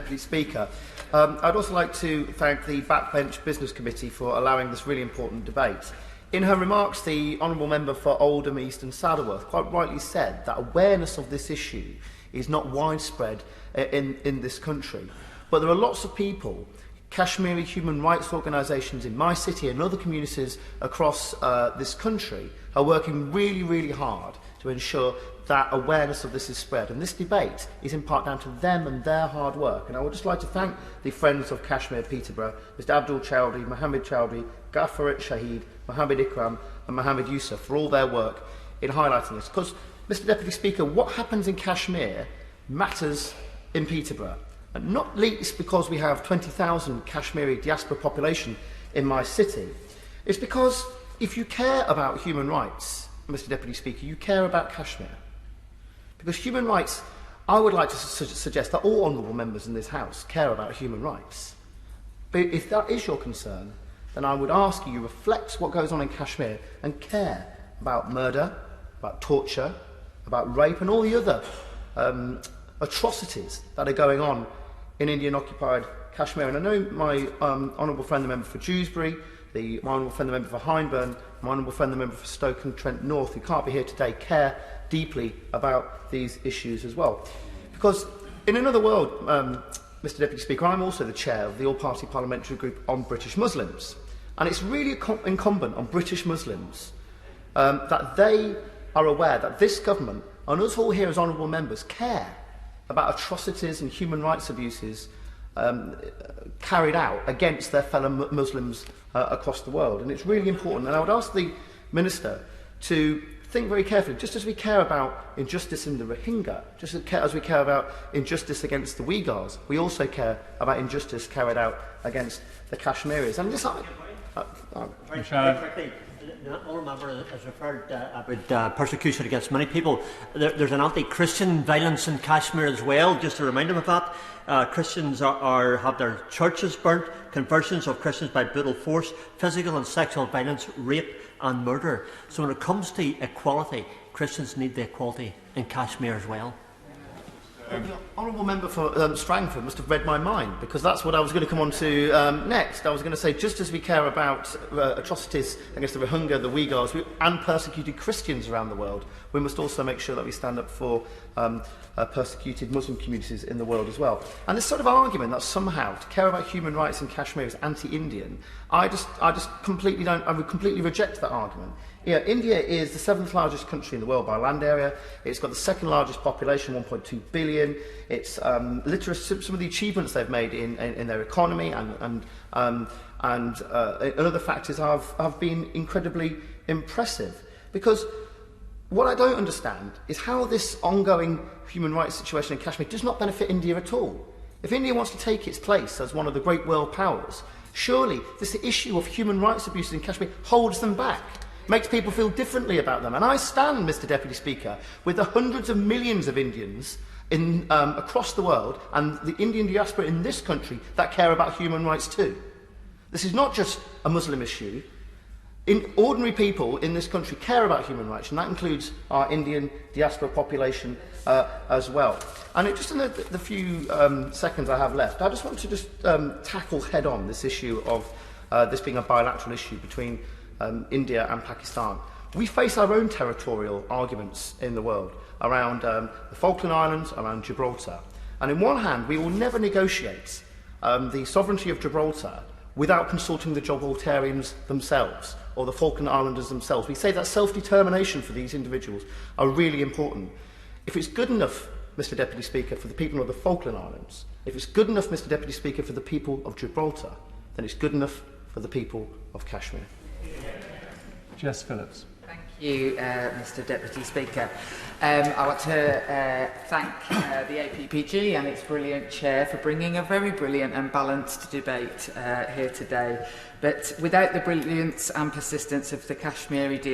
Deputy Speaker. I'd also like to thank the Backbench Business Committee for allowing this really important debate. In her remarks, the Honourable Member for Oldham, East and Saddleworth quite rightly said that awareness of this issue is not widespread in this country. But there are lots of people, Kashmiri human rights organisations in my city and other communities across this country are working really, really hard to ensure that awareness of this is spread. And this debate is in part down to them and their hard work. And I would just like to thank the Friends of Kashmir Peterborough, Mr Abdul Chowdhury, Mohammed Chowdhury, Ghafarat Shahid, Mohammed Ikram and Mohammed Yusuf for all their work in highlighting this. Because, Mr Deputy Speaker, what happens in Kashmir matters in Peterborough. And not least because we have 20,000 Kashmiri diaspora population in my city. It's because if you care about human rights, Mr Deputy Speaker, you care about Kashmir. Because human rights, I would like to suggest that all honourable members in this House care about human rights. But if that is your concern, then I would ask you reflect what goes on in Kashmir and care about murder, about torture, about rape and all the other atrocities that are going on in Indian-occupied Kashmir. And I know my honourable friend, the member for Dewsbury, my honourable friend, the member for Hyndburn, my honourable friend, the member for Stoke-on-Trent North, who can't be here today, care deeply about these issues as well. Because in another world, Mr Deputy Speaker, I'm also the chair of the All-Party Parliamentary Group on British Muslims. And it's really incumbent on British Muslims that they are aware that this government, and us all here as honourable members, care about atrocities and human rights abuses carried out against their fellow Muslims across the world. And it's really important. And I would ask the Minister to think very carefully, just as we care about injustice in the Rohingya, just as we care about injustice against the Uyghurs, we also care about injustice carried out against the Kashmiris. And just very quickly, the honourable member has referred about persecution against many people. There's an anti-Christian violence in Kashmir as well. Just to remind them of that, Christians have their churches burnt, conversions of Christians by brutal force, physical and sexual violence, rape and murder. So when it comes to equality, Christians need the equality in Kashmir as well. The honourable member for Strangford must have read my mind, because that's what I was going to come on to next. I was going to say, just as we care about atrocities against the Rohingya, the Uyghurs and persecuted Christians around the world, we must also make sure that we stand up for persecuted Muslim communities in the world as well. And this sort of argument that somehow to care about human rights in Kashmir is anti-Indian, I would completely reject that argument. Yeah, India is the 7th largest country in the world by land area. It's got the 2nd largest population, 1.2 billion. It's literacy, some of the achievements they've made in their economy and other factors have been incredibly impressive. Because what I don't understand is how this ongoing human rights situation in Kashmir does not benefit India at all. If India wants to take its place as one of the great world powers, surely this issue of human rights abuses in Kashmir holds them back, makes people feel differently about them. And I stand, Mr Deputy Speaker, with the hundreds of millions of Indians across the world and the Indian diaspora in this country that care about human rights too. This is not just a Muslim issue. Ordinary people in this country care about human rights, and that includes our Indian diaspora population as well. And just in the few seconds I have left, I just want to tackle head-on this issue of this being a bilateral issue between India and Pakistan. We face our own territorial arguments in the world around the Falkland Islands, around Gibraltar. And in one hand, we will never negotiate the sovereignty of Gibraltar without consulting the Gibraltarians themselves or the Falkland Islanders themselves. We say that self-determination for these individuals are really important. If it's good enough, Mr Deputy Speaker, for the people of the Falkland Islands, if it's good enough, Mr Deputy Speaker, for the people of Gibraltar, then it's good enough for the people of Kashmir. Jess Phillips. Thank you, Mr Deputy Speaker. I want to thank the APPG and its brilliant chair for bringing a very brilliant and balanced debate here today. But without the brilliance and persistence of the Kashmiri